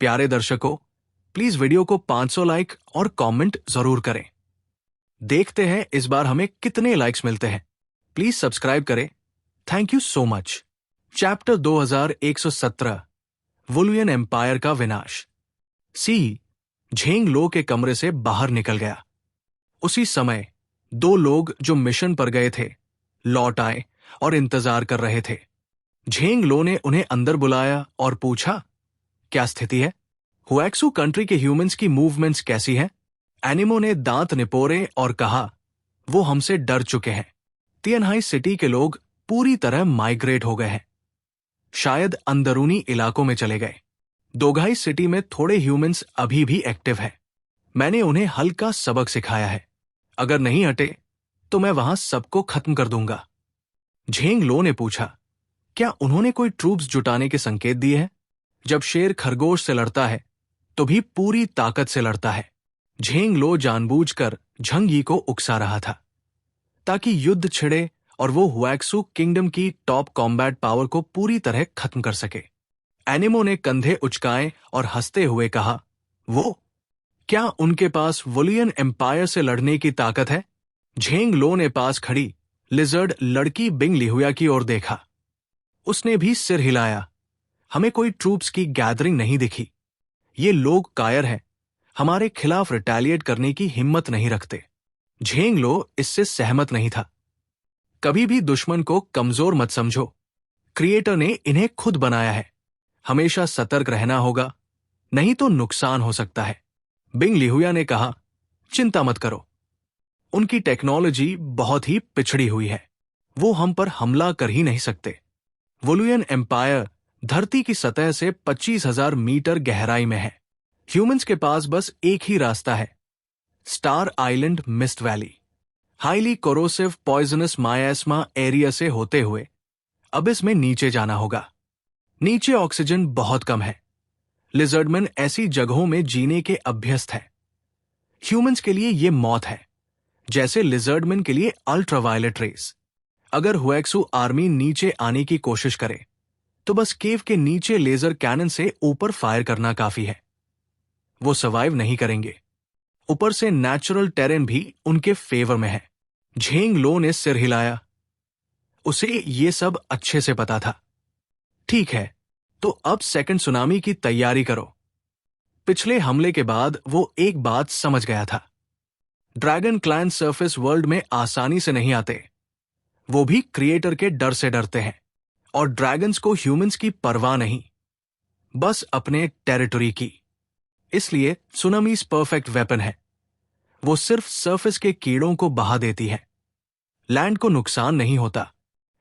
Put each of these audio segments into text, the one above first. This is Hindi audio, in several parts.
प्यारे दर्शकों, प्लीज वीडियो को 500 लाइक और कमेंट जरूर करें। देखते हैं इस बार हमें कितने लाइक्स मिलते हैं। प्लीज सब्सक्राइब करें। Thank you so much. Chapter 2117 वुलुयन एम्पायर का विनाश। सी झेंग लो के कमरे से बाहर निकल गया। उसी समय दो लोग जो मिशन पर गए थे लौट आए और इंतजार कर रहे थे। झेंग लो ने उन्हें अंदर बुलाया और पूछा, क्या स्थिति है? हुएक्सू कंट्री के ह्यूमंस की मूवमेंट्स कैसी हैं? एनिमो ने दांत निपोरे और कहा, वो हमसे डर चुके हैं। तियनहाई सिटी के लोग पूरी तरह माइग्रेट हो गए हैं, शायद अंदरूनी इलाकों में चले गए। दोगाई सिटी में थोड़े ह्यूमंस अभी भी एक्टिव हैं। मैंने उन्हें हल्का सबक सिखाया है। अगर नहीं हटे तो मैं वहां सबको खत्म कर दूंगा। झेंग लो ने पूछा, क्या उन्होंने कोई ट्रूप्स जुटाने के संकेत दिए हैं? जब शेर खरगोश से लड़ता है तो भी पूरी ताकत से लड़ता है। झेंग लो जानबूझकर झंग यी को उकसा रहा था ताकि युद्ध छिड़े और वो हुएक्सू किंगडम की टॉप कॉम्बैट पावर को पूरी तरह खत्म कर सके। एनिमो ने कंधे उचकाए और हंसते हुए कहा, वो क्या उनके पास वुलियन एम्पायर से लड़ने की ताकत है? झेंग लो ने पास खड़ी लिजर्ड लड़की बिंग लिहुया की ओर देखा। उसने भी सिर हिलाया। हमें कोई ट्रूप्स की गैदरिंग नहीं दिखी। ये लोग कायर हैं, हमारे खिलाफ रिटेलिएट करने की हिम्मत नहीं रखते। झेंग लो इससे सहमत नहीं था। कभी भी दुश्मन को कमजोर मत समझो। क्रिएटर ने इन्हें खुद बनाया है। हमेशा सतर्क रहना होगा, नहीं तो नुकसान हो सकता है। बिंग लिहुया ने कहा, चिंता मत करो। उनकी टेक्नोलॉजी बहुत ही पिछड़ी हुई है। वो हम पर हमला कर ही नहीं सकते। वुलुयन एम्पायर धरती की सतह से 25,000 मीटर गहराई में है। ह्यूमंस के पास बस एक ही रास्ता है, star island mist valley. Highly corrosive poisonous miasma area से होते हुए अबिस में नीचे जाना होगा। नीचे ऑक्सीजन बहुत कम है। लिजर्डमैन ऐसी जगहों में जीने के अभ्यस्त है। ह्यूमंस के लिए यह मौत है, जैसे लिजर्डमैन के लिए अल्ट्रावायलेट रेस। अगर हुएक्सू आर्मी नीचे आने की कोशिश करे तो बस केव के नीचे लेजर कैनन से ऊपर फायर करना काफी है। वो सर्वाइव नहीं करेंगे। ऊपर से नेचुरल टेरेन भी उनके फेवर में है। झेंग लो ने सिर हिलाया। उसे ये सब अच्छे से पता था। ठीक है, तो अब सेकंड सुनामी की तैयारी करो। पिछले हमले के बाद वो एक बात समझ गया था, ड्रैगन क्लैन सरफेस वर्ल्ड में आसानी से नहीं आते। वो भी क्रिएटर के डर से डरते हैं, और ड्रैगन्स को ह्यूमंस की परवाह नहीं, बस अपने टेरिटरी की। इसलिए सुनामीज परफेक्ट वेपन है। वो सिर्फ सरफेस के कीड़ों को बहा देती है, लैंड को नुकसान नहीं होता।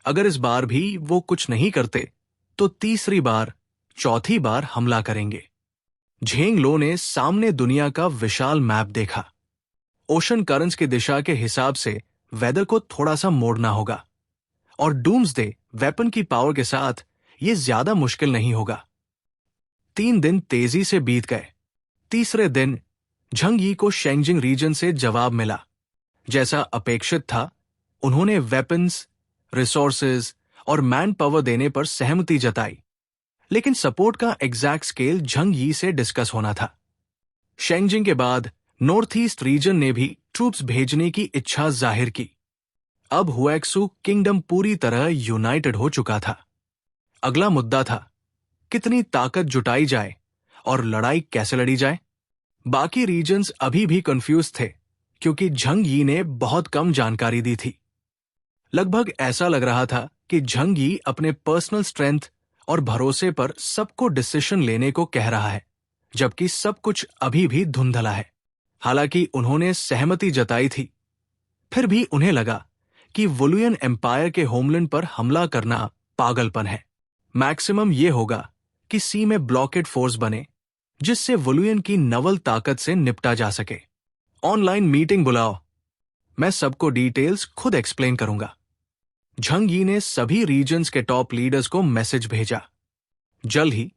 अगर इस बार भी वो कुछ नहीं करते तो तीसरी बार, चौथी बार हमला करेंगे। झेंग लो ने सामने दुनिया का विशाल मैप देखा। ओशन करंट्स की दिशा के हिसाब से वेदर को थोड़ा सा मोड़ना होगा, और डूम्सडे वेपन की पावर के साथ यह ज्यादा मुश्किल नहीं होगा। 3 दिन तेजी से बीत गए। तीसरे दिन झंग यी को शेंगजिंग रीजन से जवाब मिला। जैसा अपेक्षित था, उन्होंने वेपन्स, रिसोर्सेज और मैन पावर देने पर सहमति जताई, लेकिन सपोर्ट का एग्जैक्ट स्केल झंग यी से डिस्कस होना था। शेंगजिंग के बाद नॉर्थ ईस्ट रीजन ने भी ट्रूप्स भेजने की इच्छा जाहिर की। अब हुएक्सू किंगडम पूरी तरह यूनाइटेड हो चुका था। अगला मुद्दा था, कितनी ताकत जुटाई जाए और लड़ाई कैसे लड़ी जाए। बाकी रीजन्स अभी भी कंफ्यूज थे, क्योंकि झंग यी ने बहुत कम जानकारी दी थी। लगभग ऐसा लग रहा था कि झंग यी अपने पर्सनल स्ट्रेंथ और भरोसे पर सबको डिसीजन लेने को कह रहा है, जबकि सब कुछ अभी भी धुंधला है। हालांकि उन्होंने सहमति जताई थी, फिर भी उन्हें लगा कि वुलुयन एम्पायर के होमलैंड पर हमला करना पागलपन है। मैक्सिमम यह होगा कि सी में ब्लॉकेड फोर्स बने, जिससे वुलुयन की नवल ताकत से निपटा जा सके। ऑनलाइन मीटिंग बुलाओ, मैं सबको डिटेल्स खुद एक्सप्लेन करूंगा। झंग यी ने सभी रीजन्स के टॉप लीडर्स को मैसेज भेजा। जल्द ही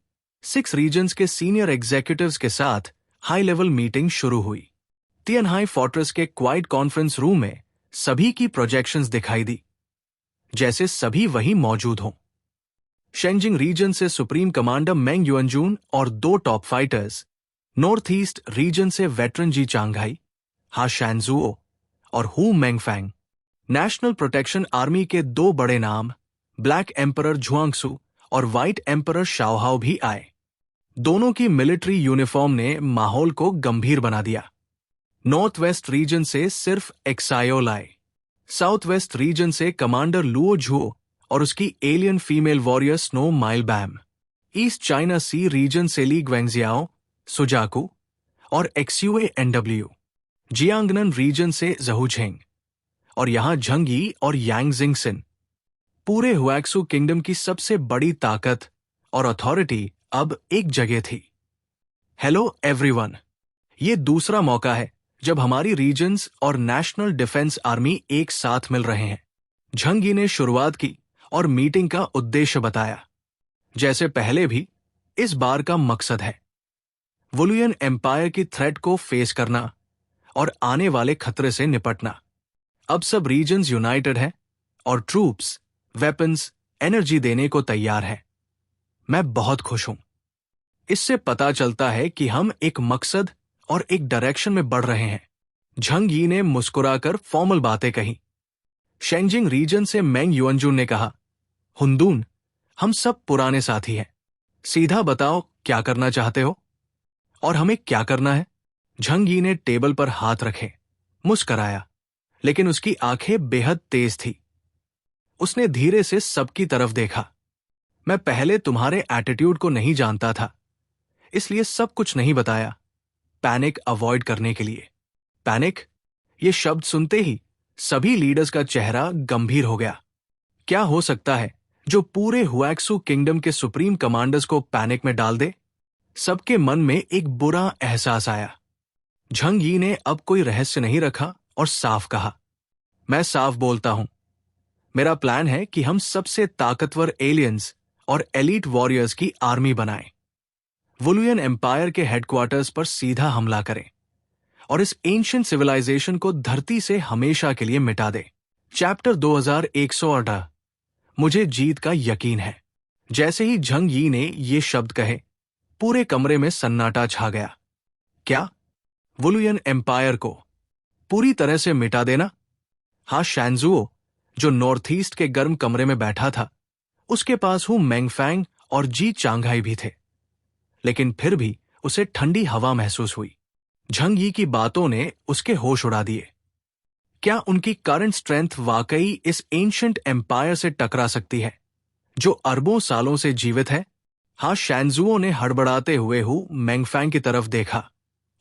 6 रीजन्स के सीनियर एग्जीक्यूटिव्स के साथ हाई लेवल मीटिंग शुरू हुई। तियनहाई फोर्ट्रेस के क्वाइट कॉन्फ्रेंस रूम में सभी की प्रोजेक्शंस दिखाई दी, जैसे सभी वहीं मौजूद हों। शेंजिंग रीजन से सुप्रीम कमांडर मेंग युअनजून और 2 top fighters, north east region से वेटरन जी चांगहाई, हा शैनजुओ और हु मेंगफैंग। नेशनल प्रोटेक्शन आर्मी के 2 बड़े नाम, ब्लैक एम्परर झुआंगसू और व्हाइट एम्परर शाओहाओ भी आए। दोनों की मिलिट्री यूनिफॉर्म ने माहौल को गंभीर बना दिया। नॉर्थ वेस्ट रीजन से सिर्फ एक्सायोल आए, साउथ वेस्ट रीजन से कमांडर लुओ झुओ और उसकी एलियन फीमेल वॉरियर स्नो माइलबैम, ईस्ट चाइना सी रीजन से ली ग्वेंगजियाओ, सुजाकू और एक्सयूए एनडब्ल्यू, जियांगनन रीजन से जहुझेंग और यहां झंगी और यांगजिंगसिन। पूरे हुएक्सू किंगडम की सबसे बड़ी ताकत और अथॉरिटी अब एक जगह थी। हेलो एवरीवन, ये दूसरा मौका है जब हमारी रीजन्स और नेशनल डिफेंस आर्मी एक साथ मिल रहे हैं। झंगी ने शुरुआत की और मीटिंग का उद्देश्य बताया। जैसे पहले भी, इस बार का मकसद है वुलुयन एम्पायर की थ्रेट को फेस करना और आने वाले खतरे से निपटना। अब सब रीजन्स यूनाइटेड हैं और ट्रूप्स, वेपन्स, एनर्जी देने को तैयार है। मैं बहुत खुश हूं। इससे पता चलता है कि हम एक मकसद और एक डायरेक्शन में बढ़ रहे हैं। झंग यी ने मुस्कुराकर फॉर्मल बातें कही। शेंजिंग रीजन से मेंग युअनजून ने कहा, हुंदून, हम सब पुराने साथी हैं। सीधा बताओ क्या करना चाहते हो और हमें क्या करना है। झंग यी ने टेबल पर हाथ रखे, मुस्कराया, लेकिन उसकी आंखें बेहद तेज थी। उसने धीरे से सबकी तरफ देखा। मैं पहले तुम्हारे एटीट्यूड को नहीं जानता था, इसलिए सब कुछ नहीं बताया, पैनिक अवॉइड करने के लिए। पैनिक, ये शब्द सुनते ही सभी लीडर्स का चेहरा गंभीर हो गया। क्या हो सकता है जो पूरे हुएक्सू किंगडम के सुप्रीम कमांडर्स को पैनिक में डाल दे? सबके मन में एक बुरा एहसास आया। झंग यी ने अब कोई रहस्य नहीं रखा और साफ कहा, मैं साफ बोलता हूं, मेरा प्लान है कि हम सबसे ताकतवर एलियंस और एलीट वॉरियर्स की आर्मी बनाएं, वुलुयन एम्पायर के हेडक्वार्टर्स पर सीधा हमला करें और इस एंशिएंट सिविलाइजेशन को धरती से हमेशा के लिए मिटा दे। चैप्टर 2118। मुझे जीत का यकीन है। जैसे ही झंग यी ने ये शब्द कहे, पूरे कमरे में सन्नाटा छा गया। क्या? वुलुयन एम्पायर को पूरी तरह से मिटा देना? हाँ, शैनजुओ, जो नॉर्थ ईस्ट के गर्म कमरे में बैठा था, उसके पास हु मेंगफैंग और जी चांगहाई भी थे, लेकिन फिर भी उसे ठंडी हवा महसूस हुई। झंग यी की बातों ने उसके होश उड़ा दिए। क्या उनकी करंट स्ट्रेंथ वाकई इस एंशिएंट एम्पायर से टकरा सकती है, जो अरबों सालों से जीवित है? हाँ, शैनजुओ ने हड़बड़ाते हुए हु मेंगफैंग की तरफ देखा।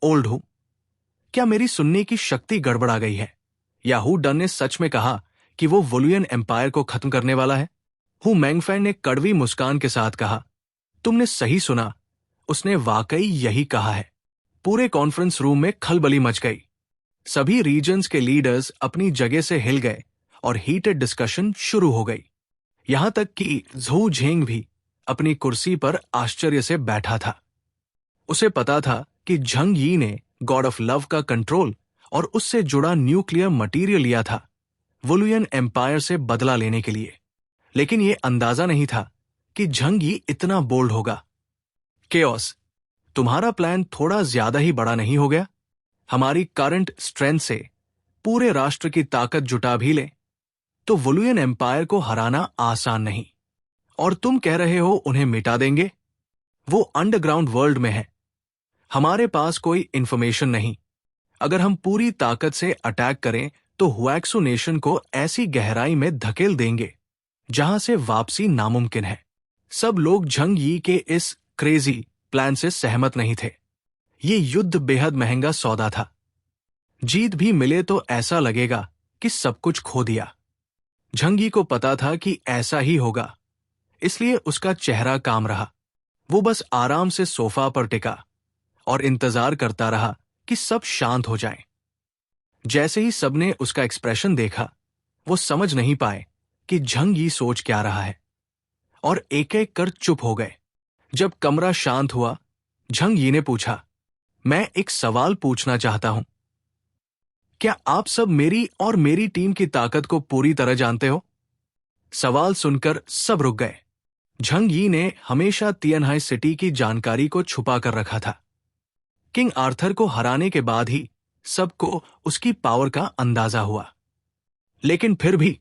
ओल्ड हु, क्या मेरी सुनने की शक्ति गड़बड़ा गई है, या हु डन ने सच में कहा कि वो वुलुयन एम्पायर को खत्म करने वाला है? हु मेंगफैंग ने कड़वी मुस्कान के साथ कहा, तुमने सही सुना, उसने वाकई यही कहा है। पूरे कॉन्फ्रेंस रूम में खलबली मच गई। सभी रीजन्स के लीडर्स अपनी जगह से हिल गए और हीटेड डिस्कशन शुरू हो गई। यहां तक कि झू झेंग भी अपनी कुर्सी पर आश्चर्य से बैठा था। उसे पता था कि झंग यी ने गॉड ऑफ लव का कंट्रोल और उससे जुड़ा न्यूक्लियर मटीरियल लिया था वुलुयन एम्पायर से बदला लेने के लिए, लेकिन यह अंदाजा नहीं था कि झंग यी इतना बोल्ड होगा। केओस, तुम्हारा प्लान थोड़ा ज्यादा ही बड़ा नहीं हो गया? हमारी करंट स्ट्रेंथ से पूरे राष्ट्र की ताकत जुटा भी ले तो वुलुयन एम्पायर को हराना आसान नहीं, और तुम कह रहे हो उन्हें मिटा देंगे? वो अंडरग्राउंड वर्ल्ड में है, हमारे पास कोई इंफॉर्मेशन नहीं। अगर हम पूरी ताकत से अटैक करें तो हुएक्सू नेशन को ऐसी गहराई में धकेल देंगे जहां से वापसी नामुमकिन है। सब लोग झंग यी के इस क्रेजी प्लान से सहमत नहीं थे। ये युद्ध बेहद महंगा सौदा था। जीत भी मिले तो ऐसा लगेगा कि सब कुछ खो दिया। झंग यी को पता था कि ऐसा ही होगा, इसलिए उसका चेहरा काम रहा। वो बस आराम से सोफा पर टिका और इंतजार करता रहा कि सब शांत हो जाएं। जैसे ही सबने उसका एक्सप्रेशन देखा, वो समझ नहीं पाए कि झंग यी सोच क्या रहा है, और एक एक कर चुप हो गए। जब कमरा शांत हुआ, झंग यी ने पूछा, मैं एक सवाल पूछना चाहता हूं। क्या आप सब मेरी और मेरी टीम की ताकत को पूरी तरह जानते हो? सवाल सुनकर सब रुक गए। झंग यी ने हमेशा तिएनहाई सिटी की जानकारी को छुपा कर रखा था। किंग आर्थर को हराने के बाद ही सबको उसकी पावर का अंदाजा हुआ। लेकिन फिर भी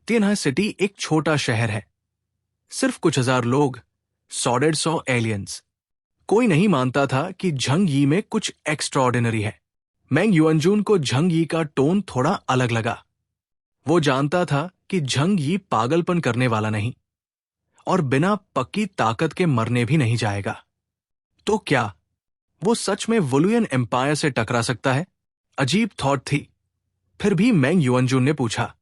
तिएनहाई सिटी एक छोटा शहर है, सिर्फ कुछ हजार लोग, 100 एलियंस। कोई नहीं मानता था कि झंग यी में कुछ एक्स्ट्राऑर्डिनरी है। मेंग युअनजून को झंग यी का टोन थोड़ा अलग लगा। वो जानता था कि झंग यी पागलपन करने वाला नहीं और बिना पक्की ताकत के मरने भी नहीं जाएगा। तो क्या वो सच में वुलुयन एम्पायर से टकरा सकता है? अजीब थॉट थी। फिर भी मेंग युअनजून ने पूछा,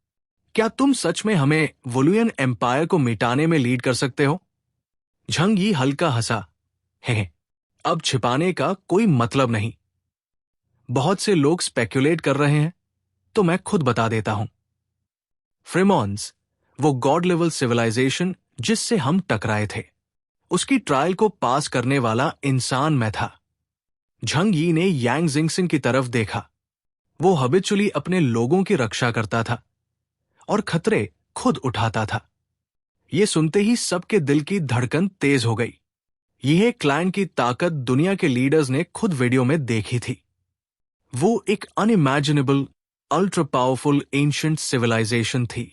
क्या तुम सच में हमें वुलुयन एम्पायर को मिटाने में लीड कर सकते हो? झंग यी हल्का हंसा, है अब छिपाने का कोई मतलब नहीं। बहुत से लोग स्पेक्युलेट कर रहे हैं, तो मैं खुद बता देता हूं। फ्रेमॉन्स, वो गॉड लेवल सिविलाइजेशन जिससे हम टकराए थे, उसकी ट्रायल को पास करने वाला इंसान मैं था। झंग यी ने यांग जिंगसिंग की तरफ देखा। वो हैबिचुअली अपने लोगों की रक्षा करता था और खतरे खुद उठाता था। ये सुनते ही सबके दिल की धड़कन तेज हो गई। यह क्लैन की ताकत दुनिया के लीडर्स ने खुद वीडियो में देखी थी। वो एक unimaginable, ultra powerful ancient civilization थी।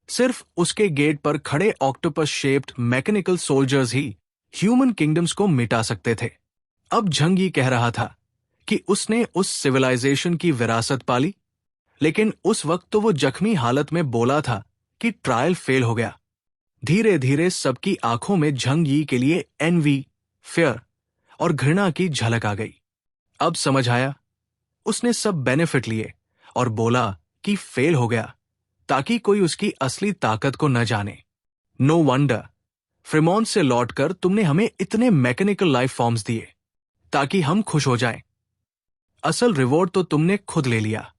सिर्फ उसके गेट पर खड़े ऑक्टोपस शेप्ड मैकेनिकल सोल्जर्स ही ह्यूमन किंगडम्स को मिटा सकते थे। अब झंग यी कह रहा था कि उसने उस सिविलाइजेशन की विरासत पाली, लेकिन उस वक्त तो वो जख्मी हालत में बोला था कि ट्रायल फेल हो गया। धीरे धीरे सबकी आंखों में झंग यी के लिए एनवी, फियर और घृणा की झलक आ गई। अब समझ आया, उसने सब बेनिफिट लिए और बोला कि फेल हो गया ताकि कोई उसकी असली ताकत को न जाने। नो वंडर, फ्रेमॉन से लौटकर तुमने हमें इतने मैकेनिकल लाइफ फॉर्म्स दिए ताकि हम खुश हो जाएं। असल रिवॉर्ड तो तुमने खुद ले लिया।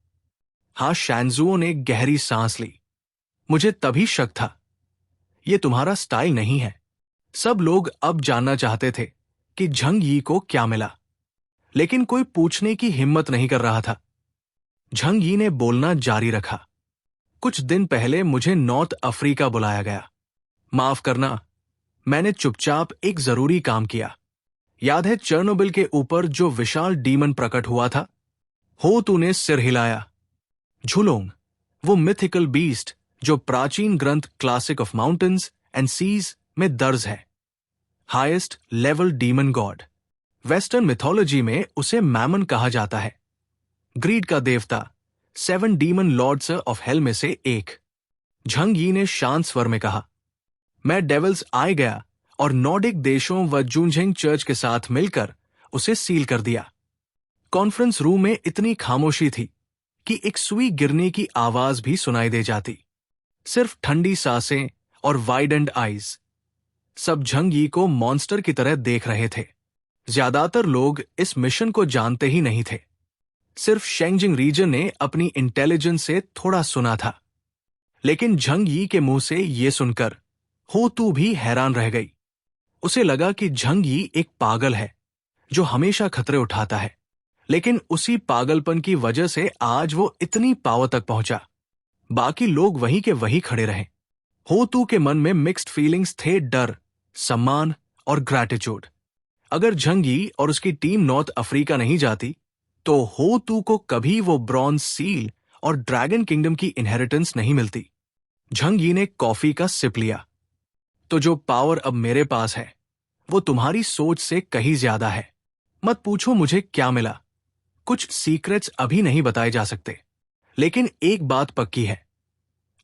हाँ, शैनजुओ ने गहरी सांस ली। मुझे तभी शक था, ये तुम्हारा स्टाइल नहीं है। सब लोग अब जानना चाहते थे कि झंग यी को क्या मिला, लेकिन कोई पूछने की हिम्मत नहीं कर रहा था। झंग यी ने बोलना जारी रखा। कुछ दिन पहले मुझे नॉर्थ अफ्रीका बुलाया गया। माफ करना, मैंने चुपचाप एक जरूरी काम किया। याद है चर्नोबिल के ऊपर जो विशाल डीमन प्रकट हुआ था? हो तूने सिर हिलाया। झुलोंग, वो मिथिकल बीस्ट जो प्राचीन ग्रंथ classic of mountains and seas में दर्ज है। Highest level demon god. Western mythology में उसे मैमन कहा जाता है, ग्रीड का देवता, 7 डीमन लॉर्ड्स ऑफ हेल में से एक। झंग यी ने शांत स्वर में कहा, मैं डेविल्स आए गया और नॉर्डिक देशों व जूनझेंग चर्च के साथ मिलकर उसे सील कर दिया। कॉन्फ्रेंस रूम में इतनी खामोशी थी कि एक सुई गिरने की आवाज भी सुनाई दे जाती। सिर्फ ठंडी सांसें और वाइडेंड आईज। सब झंग यी को मॉन्स्टर की तरह देख रहे थे। ज्यादातर लोग इस मिशन को जानते ही नहीं थे। सिर्फ शेंगजिंग रीजन ने अपनी इंटेलिजेंस से थोड़ा सुना था। लेकिन झंग यी के मुंह से ये सुनकर हो तू भी हैरान रह गई। उसे लगा कि झंग यी एक पागल है जो हमेशा खतरे उठाता है, लेकिन उसी पागलपन की वजह से आज वो इतनी पावर तक पहुंचा। बाकी लोग वहीं के वहीं खड़े रहे। हो तू के मन में मिक्स्ड फीलिंग्स थे, डर, सम्मान और ग्रैटिट्यूड। अगर झंग यी और उसकी टीम नॉर्थ अफ्रीका नहीं जाती तो हो तू को कभी वो ब्रॉन्ज सील और ड्रैगन किंगडम की इनहेरिटेंस नहीं मिलती। झंग यी ने कॉफी का सिप लिया। तो जो पावर अब मेरे पास है वो तुम्हारी सोच से कहीं ज्यादा है। मत पूछो मुझे क्या मिला, कुछ सीक्रेट्स अभी नहीं बताए जा सकते, लेकिन एक बात पक्की है,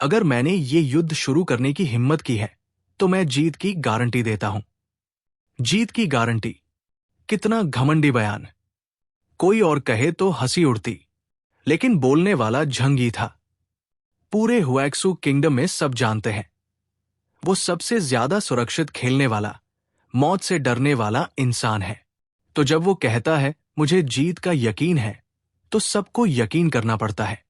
अगर मैंने ये युद्ध शुरू करने की हिम्मत की है तो मैं जीत की गारंटी देता हूं। जीत की गारंटी? कितना घमंडी बयान। कोई और कहे तो हंसी उड़ती, लेकिन बोलने वाला झंग यी था। पूरे हुएक्सू किंगडम में सब जानते हैं, वो सबसे ज्यादा सुरक्षित खेलने वाला, मौत से डरने वाला इंसान है। तो जब वो कहता है मुझे जीत का यकीन है, तो सबको यकीन करना पड़ता है।